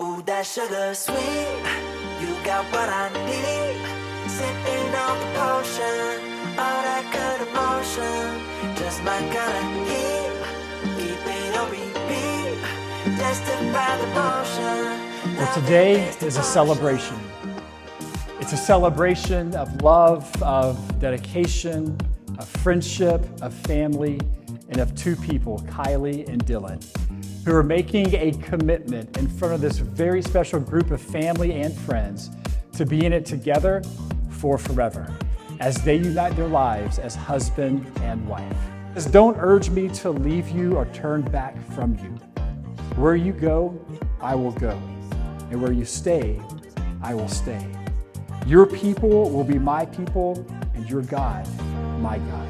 Ooh, that sugar sweet, you got what I need. Sipping on the potion, all that good emotion, just my kind of heat. Keep it on repeat, testify the motion. Well, today is a celebration. It's a celebration of love, of dedication, of friendship, of family, and of two people, Kylie and Dylan, who are making a commitment in front of this very special group of family and friends to be in it together for forever, as they unite their lives as husband and wife. Just don't urge me to leave you or turn back from you. Where you go, I will go, and where you stay, I will stay. Your people will be my people, and your God, my God.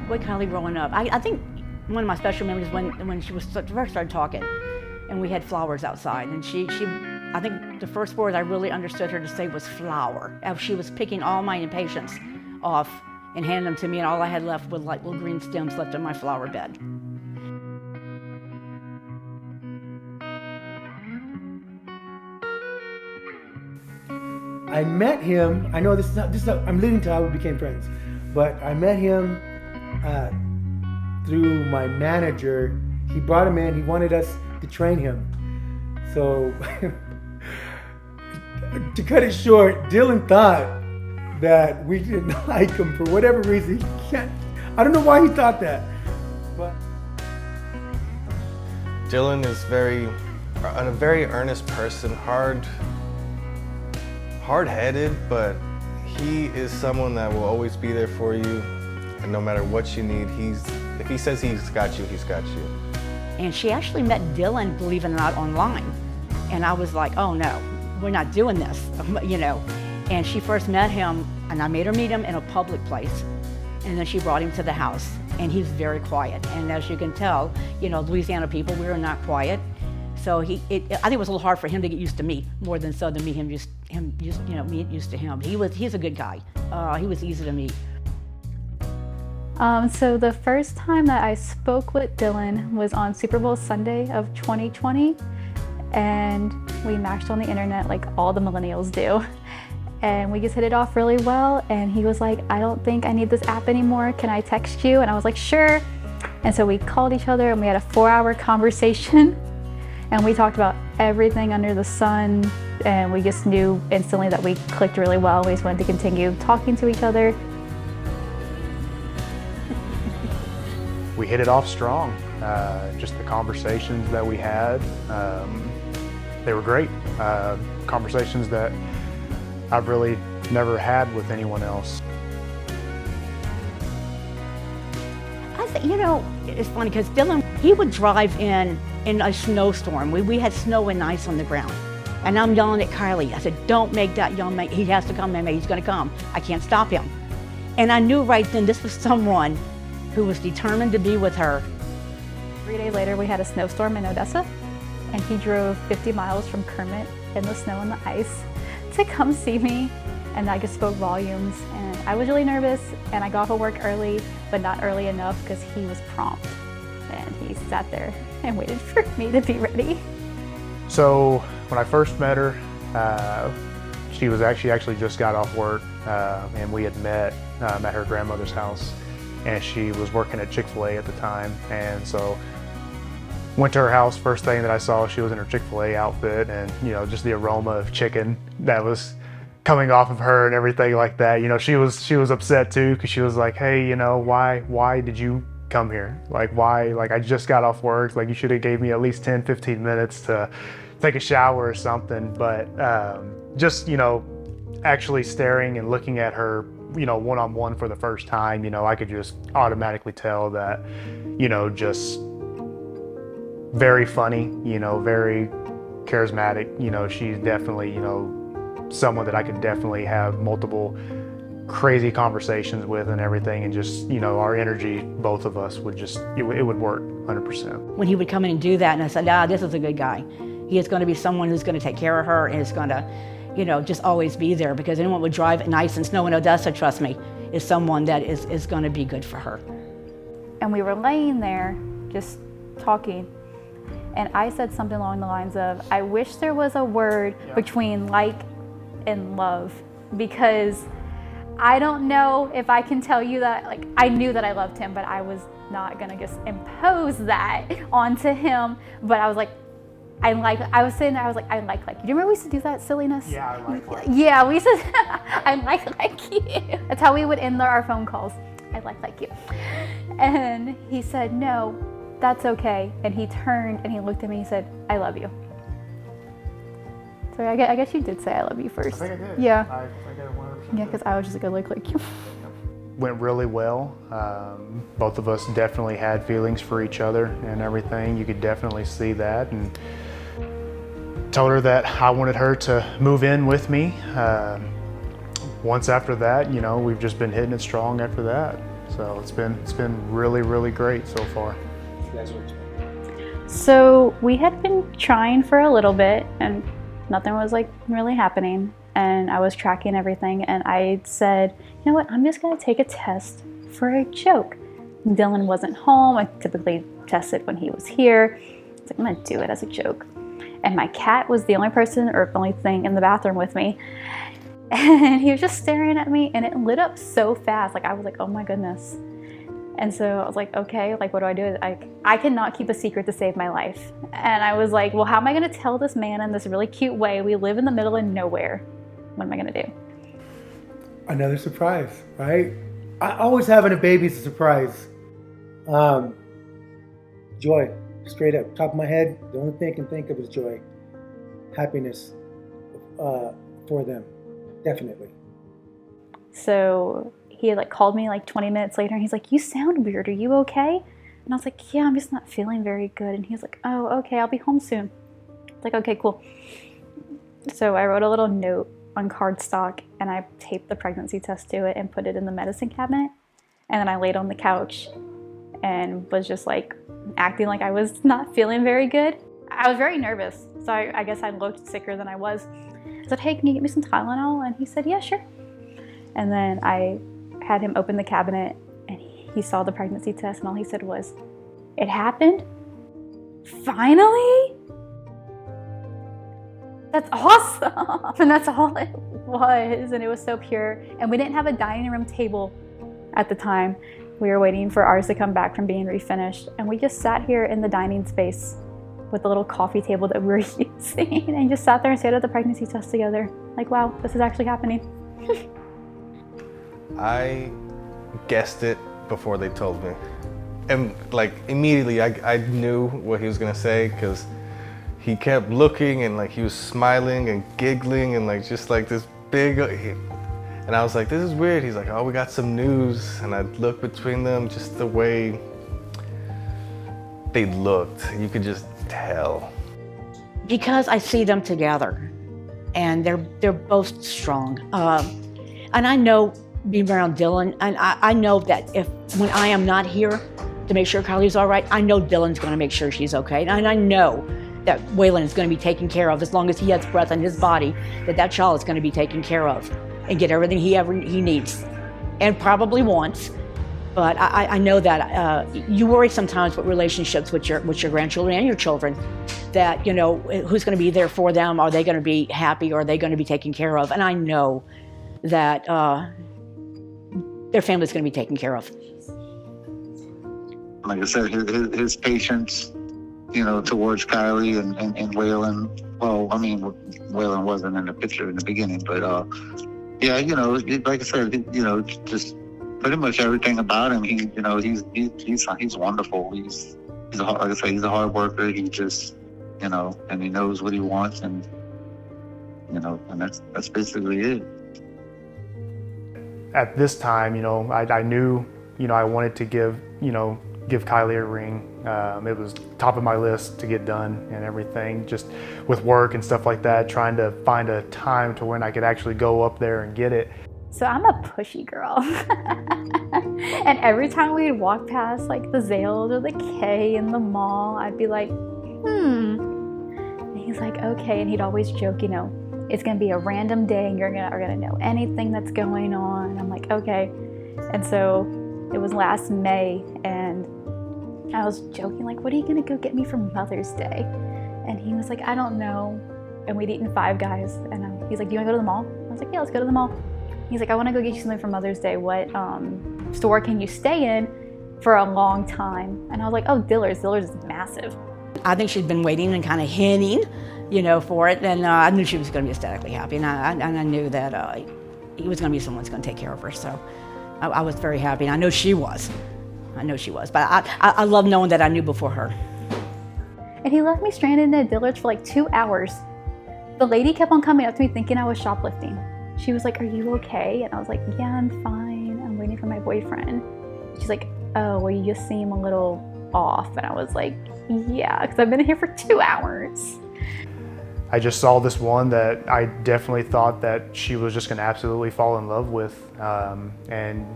With Kylie growing up, I think one of my special memories when she was first started talking, and we had flowers outside, and I think the first word I really understood her to say was flower. As she was picking all my impatiens off and handing them to me, and all I had left was like little green stems left in my flower bed. I met him. I know this is I'm leading to how we became friends, but I met him through my manager. He brought him in. He wanted us to train him. So to cut it short, Dylan thought that we didn't like him for whatever reason. I don't know why he thought that. But Dylan is a very earnest person, hard-headed, but he is someone that will always be there for you. And no matter what you need, if he says he's got you, he's got you. And she actually met Dylan, believe it or not, online. And I was like, oh no, we're not doing this, you know. And she first met him, and I made her meet him in a public place. And then she brought him to the house, and he's very quiet. And as you can tell, you know, Louisiana people, we are not quiet. So I think it was a little hard for him to get used to me, more than so to meet him, me used to him. He's a good guy. He was easy to meet. So the first time that I spoke with Dylan was on Super Bowl Sunday of 2020, and we matched on the internet like all the millennials do. And we just hit it off really well, and he was like, I don't think I need this app anymore, can I text you? And I was like, sure. And so we called each other and we had a 4-hour conversation, and we talked about everything under the sun, and we just knew instantly that we clicked really well. We just wanted to continue talking to each other. We hit it off strong. Just the conversations that we had, they were great. Conversations that I've really never had with anyone else. I think, you know, it's funny because Dylan, he would drive in a snowstorm. We had snow and ice on the ground. And I'm yelling at Kylie. I said, don't make that young man, he has to come, man, he's gonna come. I can't stop him. And I knew right then this was someone who was determined to be with her. 3 days later, we had a snowstorm in Odessa, and he drove 50 miles from Kermit in the snow and the ice to come see me, and I just spoke volumes. And I was really nervous, and I got off of work early, but not early enough because he was prompt. And he sat there and waited for me to be ready. So when I first met her, she actually just got off work, and we had met at her grandmother's house. And she was working at Chick-fil-A at the time. And so went to her house, first thing that I saw, she was in her Chick-fil-A outfit, and you know, just the aroma of chicken that was coming off of her and everything like that. You know, she was upset too, because she was like, hey, you know, why did you come here? Like, why? Like, I just got off work, like you should have gave me at least 10-15 minutes to take a shower or something. But just, you know, actually staring and looking at her one-on-one for the first time, I could just automatically tell that, just very funny, very charismatic. She's definitely, someone that I could definitely have multiple crazy conversations with and everything, and just, our energy, both of us would just, it would work 100%. When he would come in and do that, and I said, this is a good guy. He is going to be someone who's going to take care of her and is going to, just always be there, because anyone would drive in ice and snow in Odessa, trust me, is someone that is going to be good for her. And we were laying there just talking, and I said something along the lines of, I wish there was a word between like and love, because I don't know if I can tell you that, like, I knew that I loved him, but I was not gonna just impose that onto him. But I was like, I was sitting there, I was like, I like you. Do you remember we used to do that silliness? Yeah, I like. Yeah, we used to, I like you. That's how we would end our phone calls. I like you. And he said, no, that's okay. And he turned and he looked at me and he said, I love you. So I guess you did say I love you first. I think I did. Yeah. I got it 100%. Yeah, because I was just like you. Went really well. Both of us definitely had feelings for each other and everything. You could definitely see that, and told her that I wanted her to move in with me. Once after that, we've just been hitting it strong after that. So it's been really, really great so far. So we had been trying for a little bit, and nothing was really happening. And I was tracking everything, and I said, you know what, I'm just gonna take a test for a joke. Dylan wasn't home. I typically test it when he was here. I was like, I'm gonna do it as a joke. And my cat was the only person or only thing in the bathroom with me. And he was just staring at me, and it lit up so fast. I was like, oh my goodness. And so I was like, okay, what do I do? I cannot keep a secret to save my life. And I was like, well, how am I gonna tell this man in this really cute way? We live in the middle of nowhere. What am I gonna do? Another surprise, right? Always having a baby is a surprise. Joy, straight up, top of my head, the only thing I can think of is joy. Happiness for them, definitely. So he had called me 20 minutes later, and he's like, you sound weird, are you okay? And I was like, yeah, I'm just not feeling very good. And he was like, oh, okay, I'll be home soon. I was like, okay, cool. So I wrote a little note on cardstock, and I taped the pregnancy test to it and put it in the medicine cabinet. And then I laid on the couch and was just acting like I was not feeling very good. I was very nervous, so I guess I looked sicker than I was. I said, hey, can you get me some Tylenol? And he said, yeah, sure. And then I had him open the cabinet, and he saw the pregnancy test, and all he said was, it happened? Finally? That's awesome. And that's all it was. And it was so pure. And we didn't have a dining room table at the time. We were waiting for ours to come back from being refinished. And we just sat here in the dining space with the little coffee table that we were using, and just sat there and stared at the pregnancy test together. Wow, this is actually happening. I guessed it before they told me. And immediately I knew what he was gonna say, because he kept looking, and he was smiling and giggling, and just this big, and I was like, this is weird. He's like, oh, we got some news. And I'd look between them, just the way they looked, you could just tell. Because I see them together, and they're both strong. And I know, being around Dylan, and I know that when I am not here to make sure Kylie's all right, I know Dylan's gonna make sure she's okay. And I know that Waylon is going to be taken care of as long as he has breath in his body, that child is going to be taken care of and get everything he needs and probably wants. But I know that you worry sometimes with relationships with your grandchildren and your children, that, who's going to be there for them? Are they going to be happy, or are they going to be taken care of? And I know that their family's going to be taken care of. Like I said, his patience, towards Kylie and Waylon. Well, I mean, Waylon wasn't in the picture in the beginning, but yeah, like I said, just pretty much everything about him. He's wonderful. He's like I said, he's a hard worker. He just, and he knows what he wants, and and that's basically it. at this time, you know, I knew, you know, I wanted to give Kylie a ring. It was top of my list to get done and everything, just with work and stuff like that, trying to find a time to when I could actually go up there and get it. So I'm a pushy girl. And every time we'd walk past like the Zales or the K in the mall, I'd be like, And he's like, okay. And he'd always joke, you know, it's gonna be a random day and you're gonna know anything that's going on. And I'm like, okay. And so it was last May and I was joking, like, what are you gonna go get me for Mother's Day? And he was like, I don't know. And we'd eaten Five Guys. And he's like, do you wanna go to the mall? I was like, yeah, let's go to the mall. He's like, I wanna go get you something for Mother's Day. What store can you stay in for a long time? And I was like, oh, Dillard's. Dillard's is massive. I think she'd been waiting and kind of hinting, you know, for it. And I knew she was going to be aesthetically happy. And I knew that he was going to be someone who's going to take care of her. So I was very happy. And I know she was. But I love knowing that I knew before her. And he left me stranded at Dillard's for like 2 hours. The lady kept on coming up to me thinking I was shoplifting. She was like, are you okay? And I was like, yeah, I'm fine. I'm waiting for my boyfriend. She's like, oh, well, you just seem a little off. And I was like, yeah, because I've been here for 2 hours. I just saw this one that I definitely thought that she was just going to absolutely fall in love with, and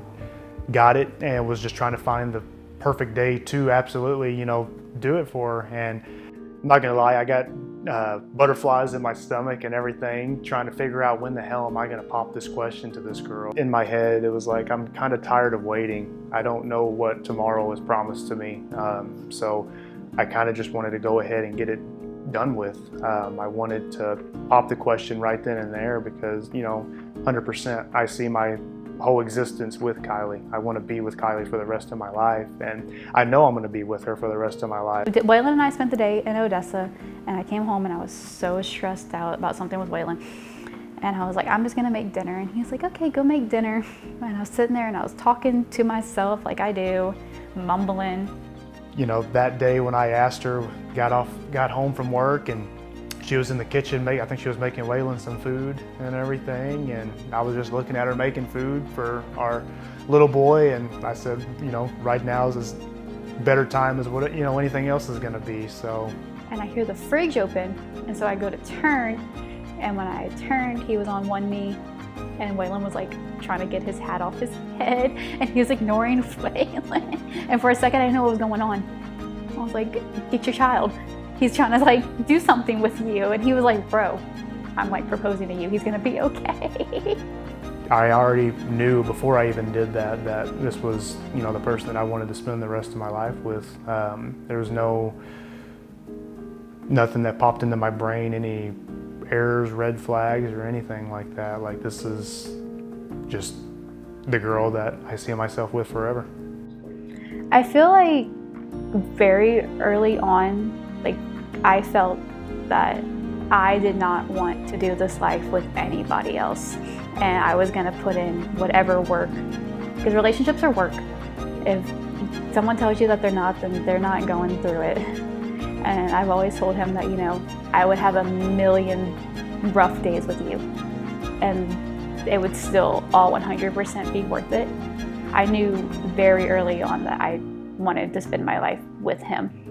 got it, and was just trying to find the perfect day to absolutely, you know, do it for her. And I'm not going to lie, I got butterflies in my stomach and everything, trying to figure out when the hell am I going to pop this question to this girl. In my head, it was like, I'm kind of tired of waiting. I don't know what tomorrow is promised to me. So I kind of just wanted to go ahead and get it done with. I wanted to pop the question right then and there because, you know, 100% I see my whole existence with Kylie. I want to be with Kylie for the rest of my life, and I know I'm going to be with her for the rest of my life. Waylon and I spent the day in Odessa, and I came home and I was so stressed out about something with Waylon. And I was like, I'm just gonna make dinner. And he's like, okay, go make dinner. And I was sitting there and I was talking to myself like I do, mumbling. You know, that day when I asked her, got home from work, and she was in the kitchen, I think she was making Waylon some food and everything, and I was just looking at her making food for our little boy, and I said, you know, right now is as better time as what, you know, anything else is gonna be, so. And I hear the fridge open, and so I go to turn, and when I turned, he was on one knee, and Waylon was like trying to get his hat off his head, and he was ignoring Waylon. And for a second, I didn't know what was going on. I was like, get your child. He's trying to like do something with you. And he was like, bro, I'm like proposing to you. He's gonna be okay. I already knew before I even did that this was, you know, the person that I wanted to spend the rest of my life with. There was nothing that popped into my brain, any errors, red flags, or anything like that. Like, this is just the girl that I see myself with forever. I feel like very early on, like, I felt that I did not want to do this life with anybody else, and I was gonna put in whatever work, because relationships are work. If someone tells you that they're not, then they're not going through it. And I've always told him that, you know, I would have a million rough days with you, and it would still all 100% be worth it. I knew very early on that I wanted to spend my life with him.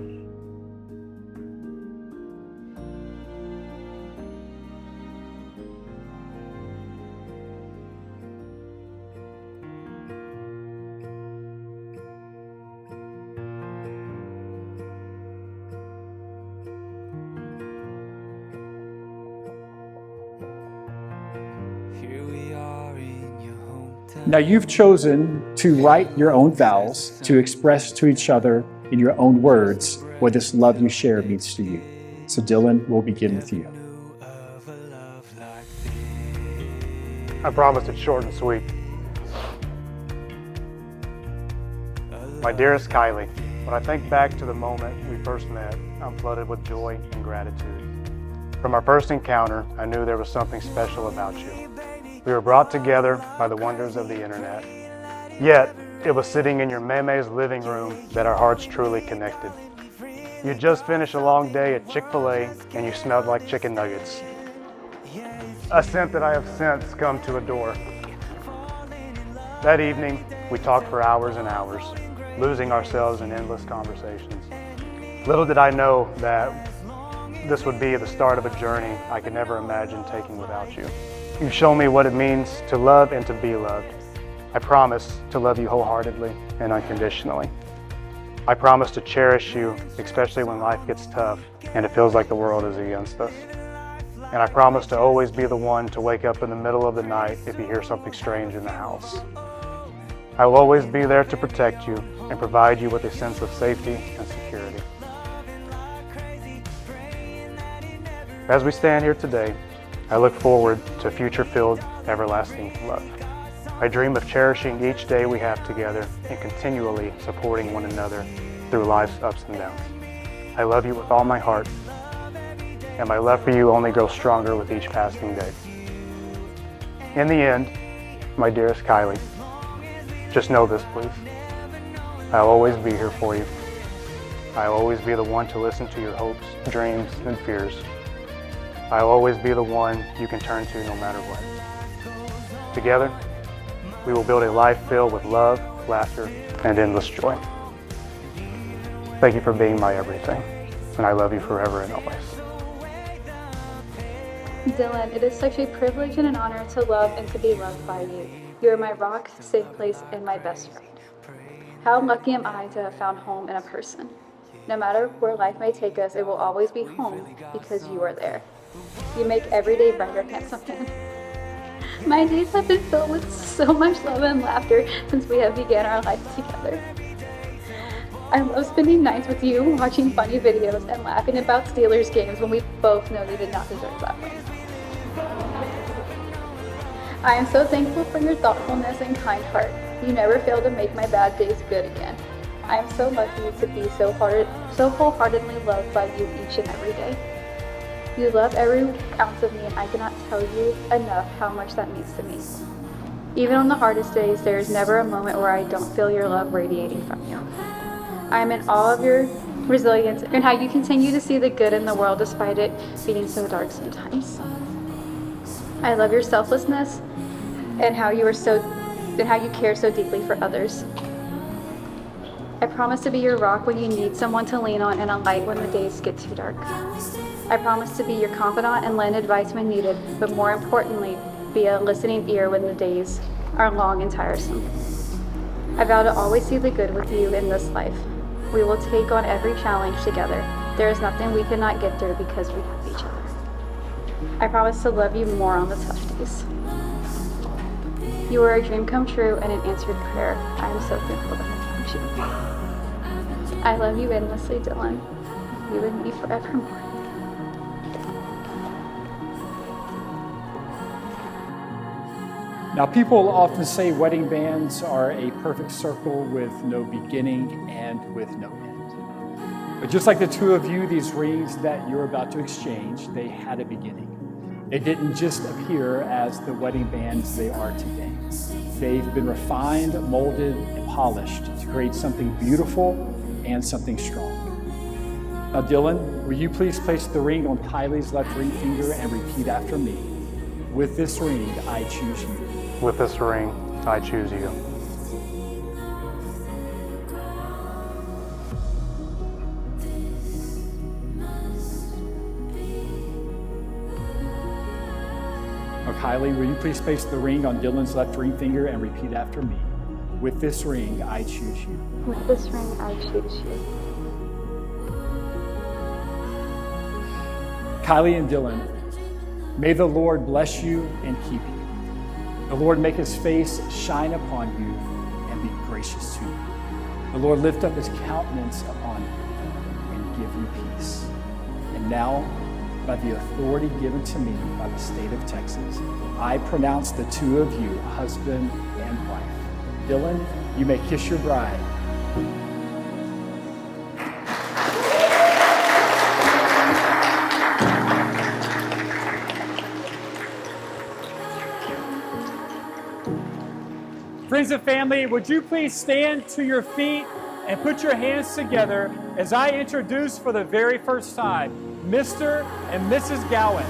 Now you've chosen to write your own vows, to express to each other in your own words what this love you share means to you. So Dylan, we'll begin with you. I promise it's short and sweet. My dearest Kylie, when I think back to the moment we first met, I'm flooded with joy and gratitude. From our first encounter, I knew there was something special about you. We were brought together by the wonders of the internet. Yet, it was sitting in your meme's living room that our hearts truly connected. You just finished a long day at Chick-fil-A and you smelled like chicken nuggets. A scent that I have since come to adore. That evening, we talked for hours and hours, losing ourselves in endless conversations. Little did I know that this would be the start of a journey I could never imagine taking without you. You've shown me what it means to love and to be loved. I promise to love you wholeheartedly and unconditionally. I promise to cherish you, especially when life gets tough and it feels like the world is against us. And I promise to always be the one to wake up in the middle of the night if you hear something strange in the house. I will always be there to protect you and provide you with a sense of safety and security. As we stand here today, I look forward to a future-filled, everlasting love. I dream of cherishing each day we have together and continually supporting one another through life's ups and downs. I love you with all my heart, and my love for you only grows stronger with each passing day. In the end, my dearest Kylie, just know this, please. I'll always be here for you. I'll always be the one to listen to your hopes, dreams, and fears. I'll always be the one you can turn to no matter what. Together, we will build a life filled with love, laughter, and endless joy. Thank you for being my everything, and I love you forever and always. Dylan, it is such a privilege and an honor to love and to be loved by you. You are my rock, safe place, and my best friend. How lucky am I to have found home in a person. No matter where life may take us, it will always be home because you are there. You make every day brighter, handsome man. My days have been filled with so much love and laughter since we have began our life together. I love spending nights with you, watching funny videos, and laughing about Steelers games when we both know they did not deserve that win. I am so thankful for your thoughtfulness and kind heart. You never fail to make my bad days good again. I am so lucky to be so wholeheartedly loved by you each and every day. You love every ounce of me, and I cannot tell you enough how much that means to me. Even on the hardest days, there is never a moment where I don't feel your love radiating from you. I am in awe of your resilience and how you continue to see the good in the world despite it being so dark sometimes. I love your selflessness and how you care so deeply for others. I promise to be your rock when you need someone to lean on and a light when the days get too dark. I promise to be your confidant and lend advice when needed, but more importantly, be a listening ear when the days are long and tiresome. I vow to always see the good with you in this life. We will take on every challenge together. There is nothing we cannot get through because we have each other. I promise to love you more on the tough days. You are a dream come true and an answered prayer. I am so thankful that I found you. I love you endlessly, Dylan. You and me forevermore. Now, people often say wedding bands are a perfect circle with no beginning and with no end. But just like the two of you, these rings that you're about to exchange, they had a beginning. They didn't just appear as the wedding bands they are today. They've been refined, molded, and polished to create something beautiful and something strong. Now, Dylan, will you please place the ring on Kylie's left ring finger and repeat after me? With this ring, I choose you. With this ring, I choose you. Now, Kylie, will you please place the ring on Dylan's left ring finger and repeat after me? With this ring, I choose you. With this ring, I choose you. Kylie and Dylan, may the Lord bless you and keep you. The Lord make his face shine upon you and be gracious to you. The Lord lift up his countenance upon you and give you peace. And now, by the authority given to me by the state of Texas, I pronounce the two of you husband and wife. Dylan, you may kiss your bride. Friends and family, would you please stand to your feet and put your hands together as I introduce for the very first time Mr. and Mrs. Gowan.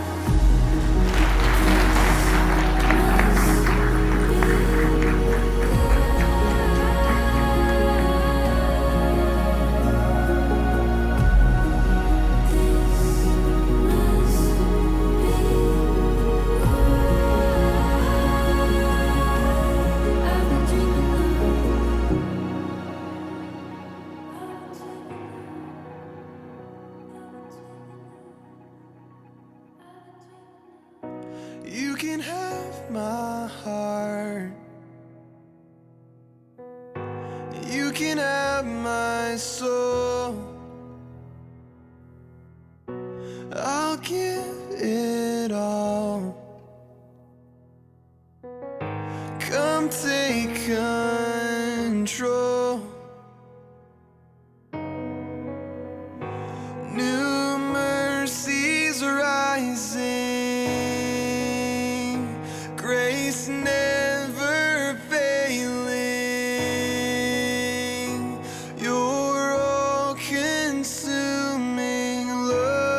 can have my heart. You can have my soul. I'll give it all. Come take control. New mercies rising, grace never failing. Your all-consuming love.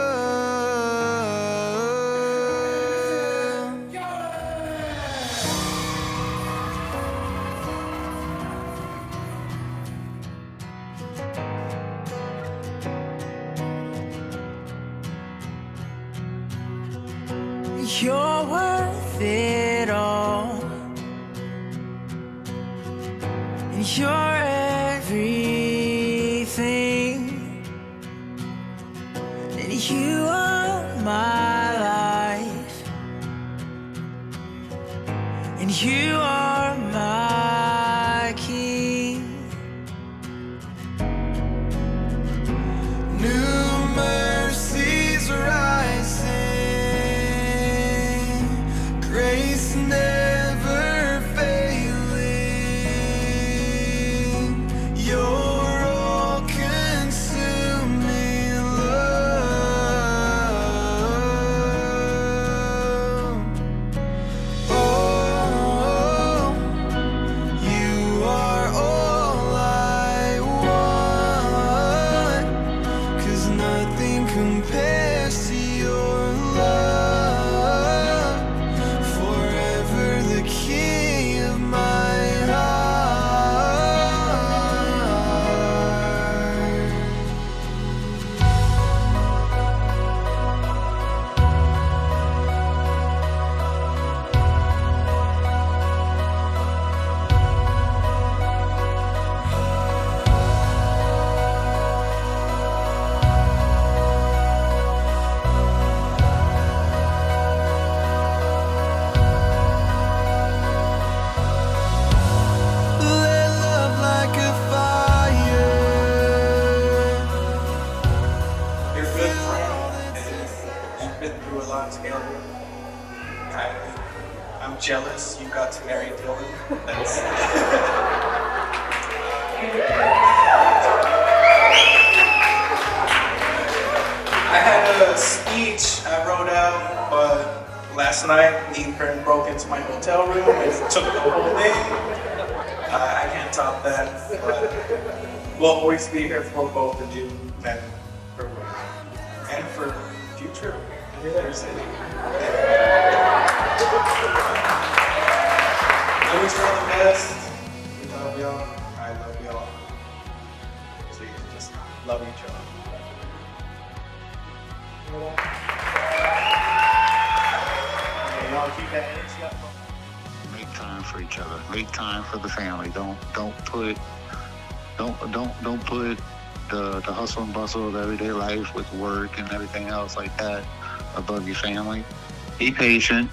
You're worth it all. You're everything. And you are my life. And you are my king. New mercies rising, grace never failing. Your all-consuming love. Oh, you are all I want, 'cause nothing compares to your love. Forever the king of my heart. Let love like a fire. You're good friend, and you've been through a lot together. I'm jealous you got to marry Dylan. That's I had a speech I wrote out, but last night Zhiyun Crane broke into my hotel room and took the whole thing. I can't top that, but we'll always be here for both of you and for future years. I wish you all the best. We love y'all. I love y'all. So you just love each other. Okay, y'all keep that energy up. Make time for each other. Make time for the family. Don't put the hustle and bustle of everyday life with work and everything else like that above your family. Be patient.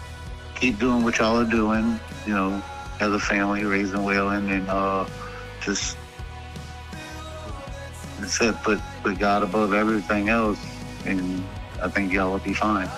Keep doing what y'all are doing, you know, as a family, raising Waylon, and just that's it. Put God above everything else, and I think y'all will be fine.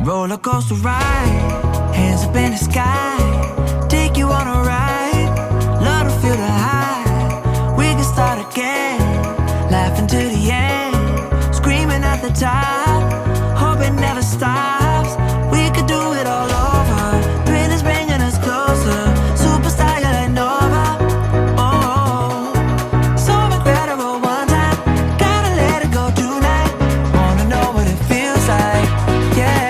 Roller coaster ride, hands up in the sky, take you on a ride, love to feel the high. We can start again, laughing to the end, screaming at the top, hope it never stops. We could do it all over, thrill is bringing us closer, superstar you're Nova. Oh, so incredible one time, gotta let it go tonight, wanna know what it feels like, yeah.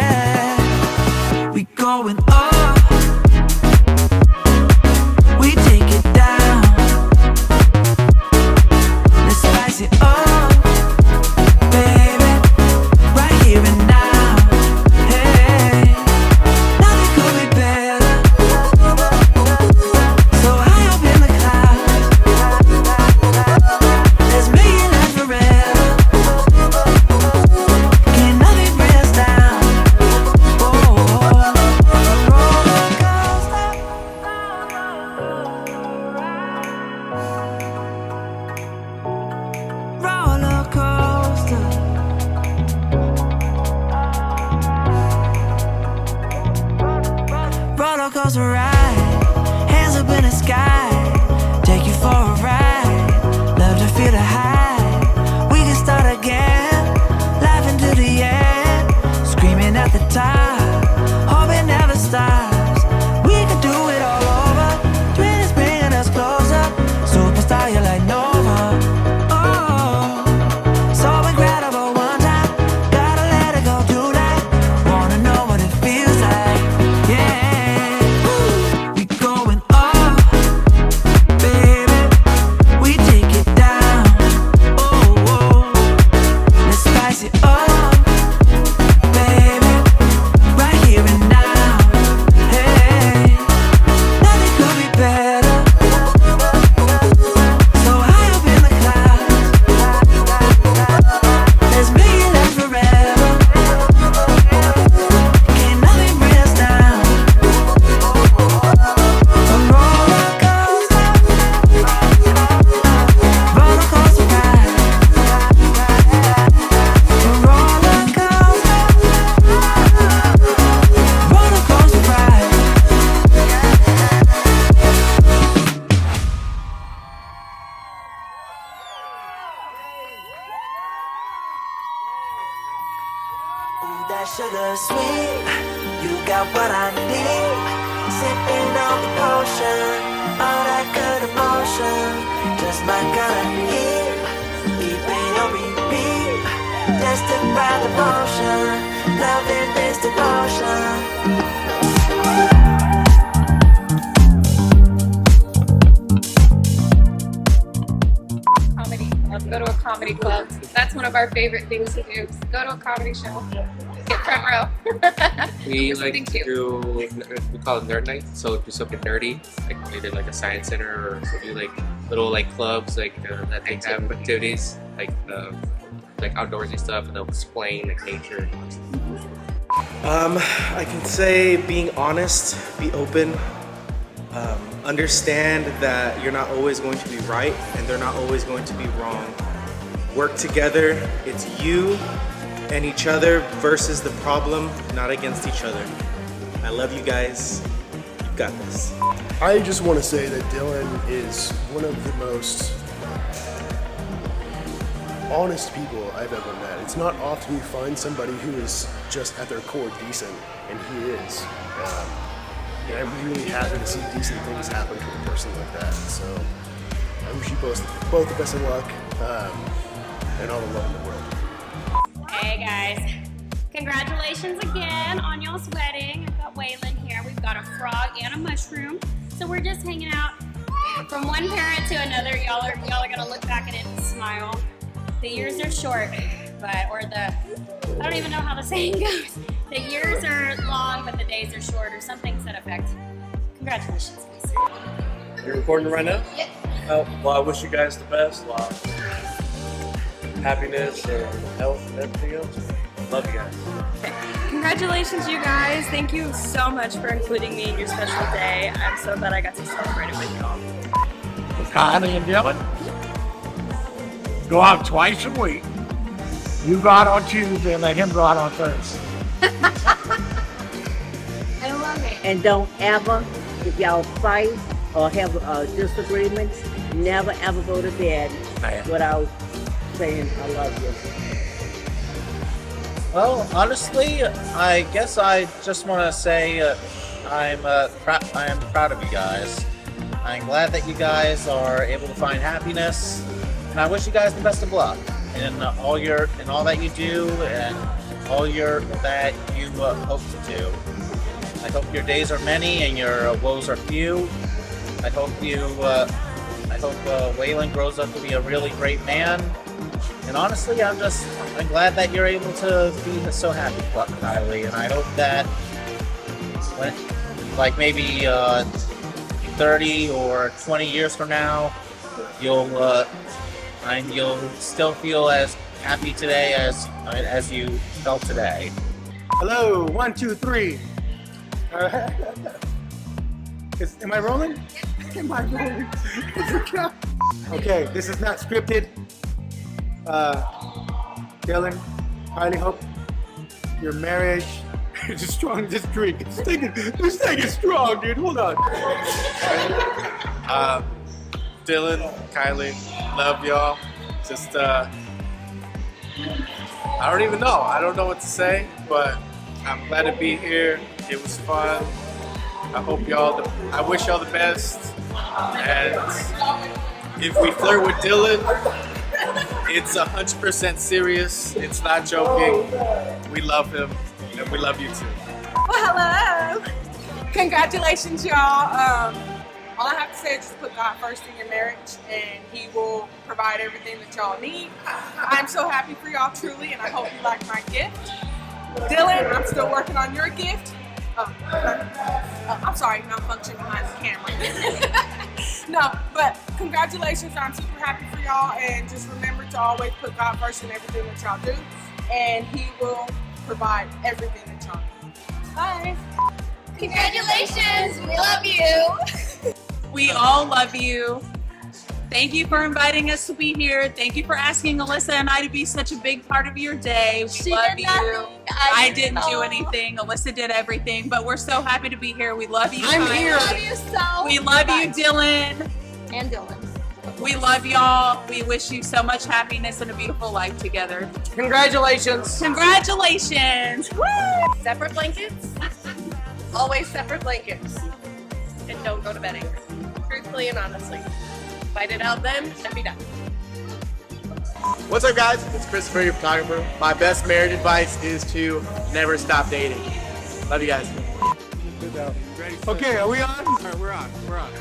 that sugar sweet. You got what I need. Sipping on the potion, all that good emotion. Just my kind of heat. Keep it on repeat. Tested by the motion. Loving this devotion. Comedy. Let's go to a comedy club. That's one of our favorite things to do. Go to a comedy show. Get front row. We like to do, we call it nerd night, so do something nerdy, like we did like a science center, or do like little like clubs like that they have activities like outdoorsy stuff, and they'll explain like nature. I can say being honest, be open, understand that you're not always going to be right and they're not always going to be wrong. Work together. It's you and each other versus the problem, not against each other. I love you guys. You've got this. I just want to say that Dylan is one of the most honest people I've ever met. It's not often you find somebody who is just at their core decent, and he is. And I'm really happy to see decent things happen to a person like that. So I wish you both the best of luck and all the love in the world. Hey guys, congratulations again on y'all's wedding. I've got Waylon here. We've got a frog and a mushroom. So we're just hanging out from one parent to another. Y'all are gonna look back at it and smile. The years are short, I don't even know how the saying goes. The years are long, but the days are short, or something to that effect. Congratulations, guys. You're recording right now? Yeah. Well, I wish you guys the best. Happiness and health and everything else. Love you guys. Congratulations, you guys. Thank you so much for including me in your special day. I'm so glad I got to celebrate it with y'all. Kylie and Dylan go out twice a week. You go out on Tuesday and let him go out on Thursday. I love it. And don't ever, if y'all fight or have disagreements, never ever go to bed without saying I love you. Well, honestly, I guess I just want to say I am proud of you guys. I'm glad that you guys are able to find happiness, and I wish you guys the best of luck in all that you do and all that you hope to do. I hope your days are many and your woes are few. I hope Waylon grows up to be a really great man. And honestly, I'm glad that you're able to be so happy, Kylie. And I hope that when, maybe 30 or 20 years from now, you'll still feel as happy today as you felt today. Hello, 1, 2, 3. Am I rolling? Am I rolling? Okay, this is not scripted. Dylan, highly hope your marriage is strong. Just drink. This thing is strong, dude. Hold on. Dylan, Kylie, love y'all. Just, I don't even know. I don't know what to say, but I'm glad to be here. It was fun. I wish y'all the best. And if we flirt with Dylan, it's 100% serious. It's not joking. We love him, and we love you too. Well, hello. Congratulations, y'all. All I have to say is just put God first in your marriage, and He will provide everything that y'all need. I'm so happy for y'all, truly, and I hope you like my gift. Dylan, I'm still working on your gift. I'm sorry, malfunction behind the camera. No, but congratulations. I'm super happy for y'all, and just remember to always put God first in everything that y'all do, and He will provide everything that y'all need. Bye. Congratulations. We love you. We all love you. Thank you for inviting us to be here. Thank you for asking Alyssa and I to be such a big part of your day. We love you. I didn't do anything. Alyssa did everything, but we're so happy to be here. We love you. I'm here. We love you so We love you, Dylan. And Dylan. We love y'all. We wish you so much happiness and a beautiful life together. Congratulations. Congratulations. Woo! Separate blankets. Always separate blankets. And don't go to bed angry. Truthfully and honestly. Fight it out then and be done. What's up, guys? It's Christopher, your photographer. My best marriage advice is to never stop dating. Love you guys. Okay, are we on? All right, we're on. We're on.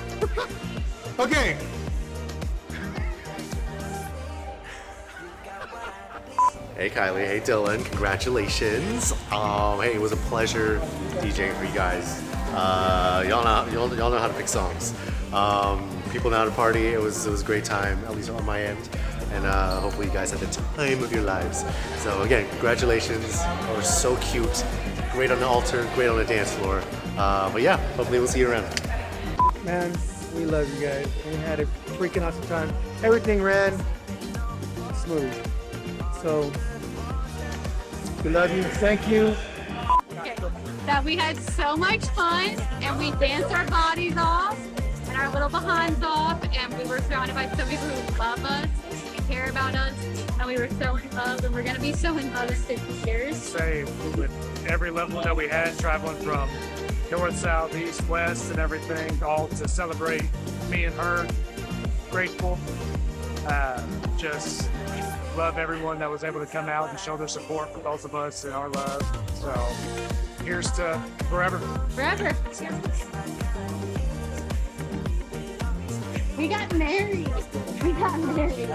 Okay. Hey Kylie, hey Dylan, congratulations. Hey, it was a pleasure DJing for you guys. Y'all know how to pick songs. People know how to party. It was a great time, at least on my end. And hopefully you guys had the time of your lives. So again, congratulations. You were so cute. Great on the altar, great on the dance floor. But yeah, hopefully we'll see you around. Man, we love you guys. We had a freaking awesome time. Everything ran smooth. So, we love you. Thank you. Okay. That we had so much fun and we danced our bodies off and our little behinds off, and we were surrounded by so many people who love us and care about us, and we were so in love, and we're going to be so in love in 50 years. Same with every level that we had, traveling from north, south, east, west, and everything, all to celebrate me and her. Grateful. Just love everyone that was able to come out and show their support for both of us and our love. So here's to forever. Forever. We got married. We got married.